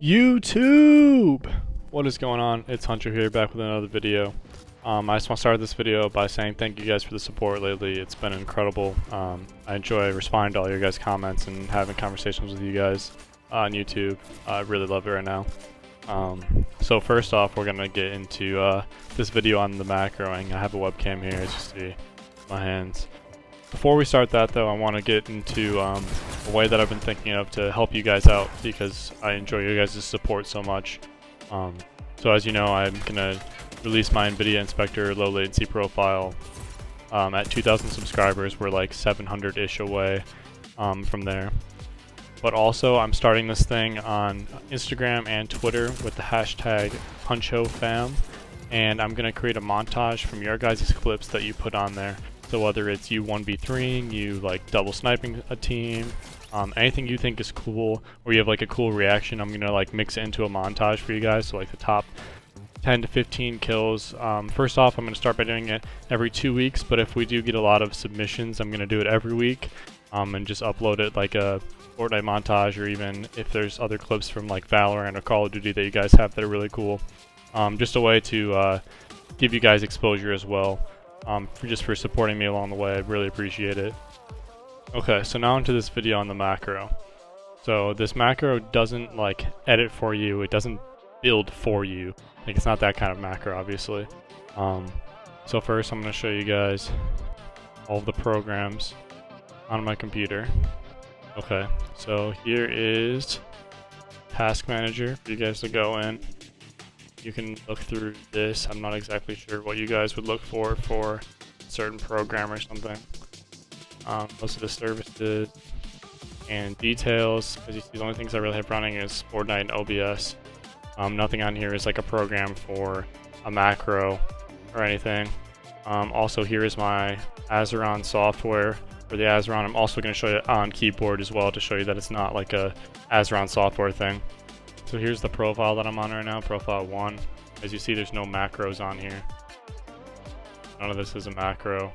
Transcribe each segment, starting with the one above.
YouTube! What is going on? It's Hunter here, back with another video. I just want to start this video by saying thank you guys for the support lately. It's been incredible. I enjoy responding to all your guys' comments and having conversations with you guys on YouTube. I really love it right now. So first off, we're going to get into this video on the macroing. I have a webcam here, as you see my hands. Before we start that though, I want to get into a way that I've been thinking of to help you guys out, because I enjoy your guys' support so much. So as you know, I'm going to release my NVIDIA Inspector low latency profile at 2,000 subscribers. We're like 700-ish away from there. But also, I'm starting this thing on Instagram and Twitter with the hashtag PunchoFam, and I'm going to create a montage from your guys' clips that you put on there. So whether it's you 1v3ing, you like double sniping a team, anything you think is cool, or you have like a cool reaction, I'm gonna like mix it into a montage for you guys. So like the top 10 to 15 kills. First off, I'm gonna start by doing it every 2 weeks, but if we do get a lot of submissions, I'm gonna do it every week, and just upload it like a Fortnite montage, or even if there's other clips from like Valorant or Call of Duty that you guys have that are really cool. Just a way to give you guys exposure as well. Just for supporting me along the way. I really appreciate it. Okay, so now into this video on the macro. So this macro doesn't like edit for you, it doesn't build for you. Like, it's not that kind of macro, obviously. So first I'm going to show you guys all of the programs on my computer. Okay, so here is Task Manager for you guys to go in. You can look through this. I'm not exactly sure what you guys would look for a certain program or something. Most of the services and details, as you see, the only things I really have running is Fortnite and OBS. Nothing on here is like a program for a macro or anything. Also, here is my Azeron software for the Azeron. I'm also going to show you on keyboard as well to show you that it's not like a Azeron software thing. So here's the profile that I'm on right now, profile 1. As you see, there's no macros on here. None of this is a macro.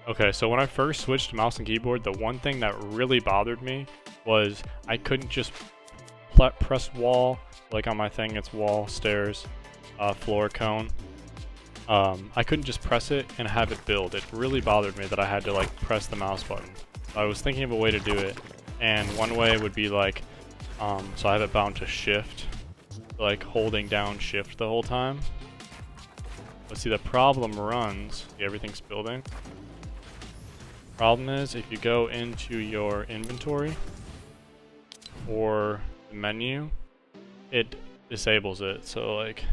Okay, so when I first switched to mouse and keyboard, the one thing that really bothered me was I couldn't just press wall, like on my thing it's wall, stairs, floor, cone. I couldn't just press it and have it build. It really bothered me that I had to like press the mouse button. I was thinking of a way to do it, and one way would be like, so I have it bound to shift, like holding down shift the whole time. But see, the problem runs, see, everything's building. Problem is, if you go into your inventory or the menu, it disables it. So like,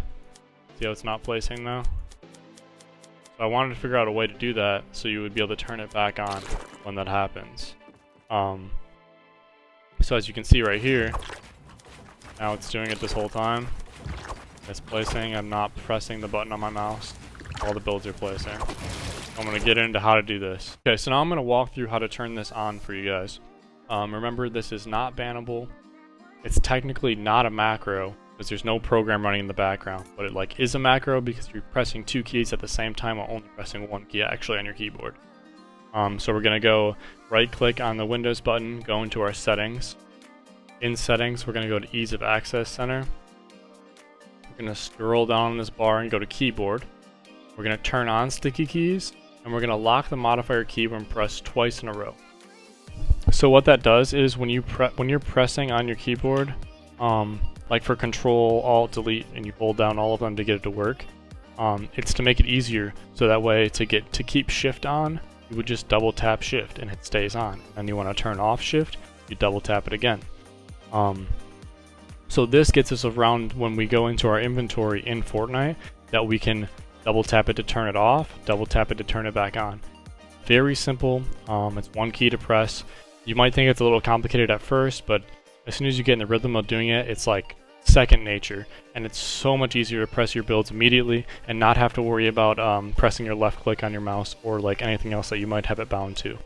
see how it's not placing now? So I wanted to figure out a way to do that so you would be able to turn it back on when that happens. So as you can see right here, now it's doing it this whole time. It's placing, I'm not pressing the button on my mouse. All the builds are placing. I'm going to get into how to do this. Okay, so now I'm going to walk through how to turn this on for you guys. Remember, this is not bannable. It's technically not a macro because there's no program running in the background, but it like is a macro because you're pressing 2 keys at the same time while only pressing 1 key actually on your keyboard. So we're going to go right click on the Windows button, go into our settings. In settings, we're going to go to ease of access center. We're going to scroll down on this bar and go to keyboard. We're going to turn on sticky keys, and we're going to lock the modifier key when pressed twice in a row. So what that does is when you're pressing on your keyboard, like for Control, Alt, Delete, and you hold down all of them to get it to work, it's to make it easier. So that way, to keep shift on, you would just double tap shift and it stays on. And you want to turn off shift, you double tap it again. So this gets us around when we go into our inventory in Fortnite, that we can double tap it to turn it off, double tap it to turn it back on. Very simple. It's 1 key to press. You might think it's a little complicated at first, but as soon as you get in the rhythm of doing it, it's like second nature, and it's so much easier to press your builds immediately and not have to worry about pressing your left click on your mouse or like anything else that you might have it bound to.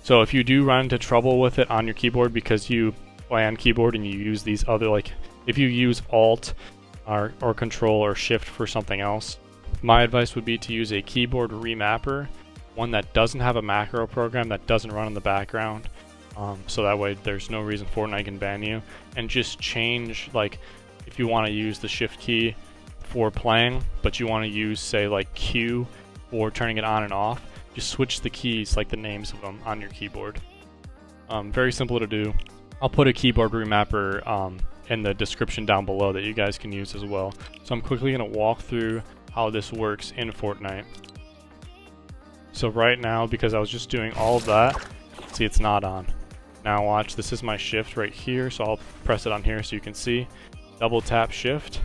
So if you do run into trouble with it on your keyboard because you play on keyboard and you use these other, like if you use Alt or Control or Shift for something else, my advice would be to use a keyboard remapper, one that doesn't have a macro program, that doesn't run in the background, So that way there's no reason Fortnite can ban you. And just change, like, if you want to use the shift key for playing, but you want to use, say, like Q for turning it on and off, just switch the keys, like the names of them, on your keyboard. Very simple to do. I'll put a keyboard remapper in the description down below that you guys can use as well. So I'm quickly going to walk through how this works in Fortnite. So right now, because I was just doing all of that, see, it's not on. Now watch, this is my shift right here, so I'll press it on here so you can see. Double tap shift,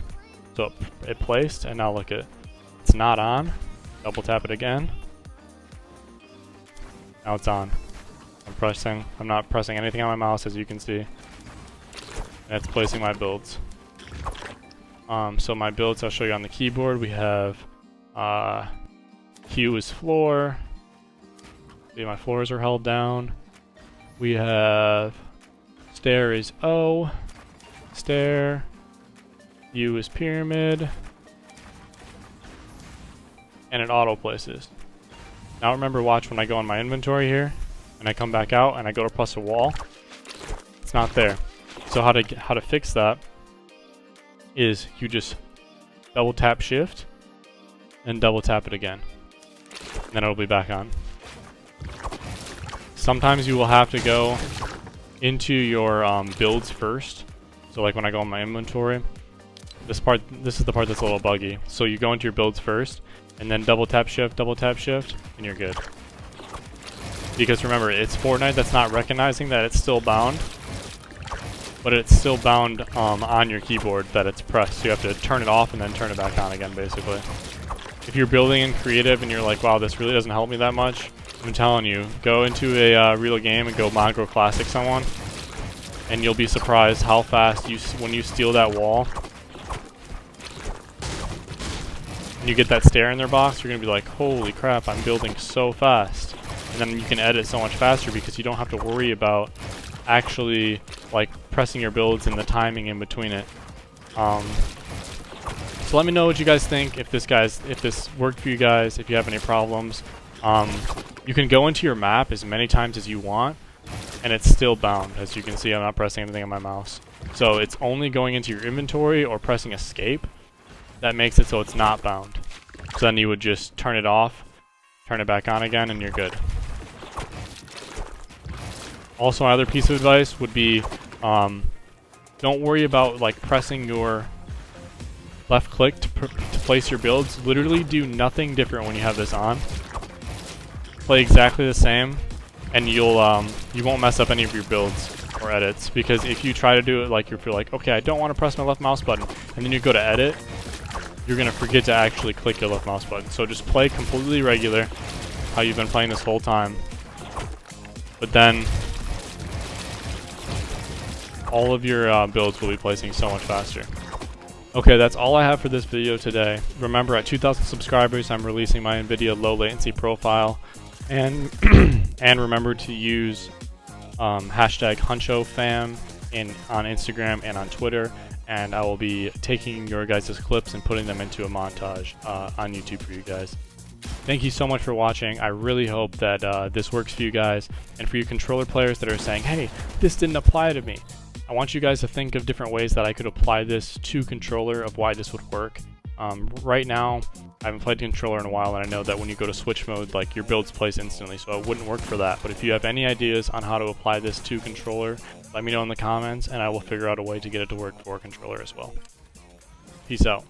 so it placed, and now look at it. It's not on. Double tap it again. Now it's on. I'm not pressing anything on my mouse, as you can see. And it's placing my builds. So my builds I'll show you on the keyboard. We have Q is floor. See, my floors are held down. We have stair is O. Stair. U is pyramid. And it auto places. Now remember, watch when I go in my inventory here, and I come back out and I go to press a wall. It's not there. So how to fix that is you just double tap shift and double tap it again. And then it'll be back on. Sometimes you will have to go into your builds first. So like when I go in my inventory, this is the part that's a little buggy. So you go into your builds first, and then double tap shift, and you're good. Because remember, it's Fortnite that's not recognizing that it's still bound, but it's still bound on your keyboard that it's pressed. So you have to turn it off and then turn it back on again, basically. If you're building in creative and you're like, wow, this really doesn't help me that much, I'm telling you, go into a real game and go Mongrel Classic someone, and you'll be surprised how fast when you steal that wall, and you get that stair in their box, you're going to be like, holy crap, I'm building so fast. And then you can edit so much faster because you don't have to worry about actually like pressing your builds and the timing in between it. So let me know what you guys think, if this worked for you guys, if you have any problems. You can go into your map as many times as you want, and it's still bound. As you can see, I'm not pressing anything on my mouse. So it's only going into your inventory or pressing escape that makes it so it's not bound. So then you would just turn it off, turn it back on again, and you're good. Also, another piece of advice would be, don't worry about like pressing your left click to place your builds. Literally do nothing different when you have this on. Play exactly the same, and you won't mess up any of your builds or edits. Because if you try to do it like you're like, okay, I don't want to press my left mouse button, and then you go to edit, you're gonna forget to actually click your left mouse button. So just play completely regular, how you've been playing this whole time. But then all of your builds will be placing so much faster. Okay, that's all I have for this video today. Remember, at 2,000 subscribers, I'm releasing my NVIDIA low latency profile. And and remember to use hashtag HunchoFam on Instagram and on Twitter. And I will be taking your guys' clips and putting them into a montage on YouTube for you guys. Thank you so much for watching. I really hope that this works for you guys. And for you controller players that are saying, hey, this didn't apply to me, I want you guys to think of different ways that I could apply this to controller of why this would work. Right now, I haven't played controller in a while, and I know that when you go to switch mode, like, your builds place instantly, so it wouldn't work for that. But if you have any ideas on how to apply this to controller, let me know in the comments, and I will figure out a way to get it to work for controller as well. Peace out.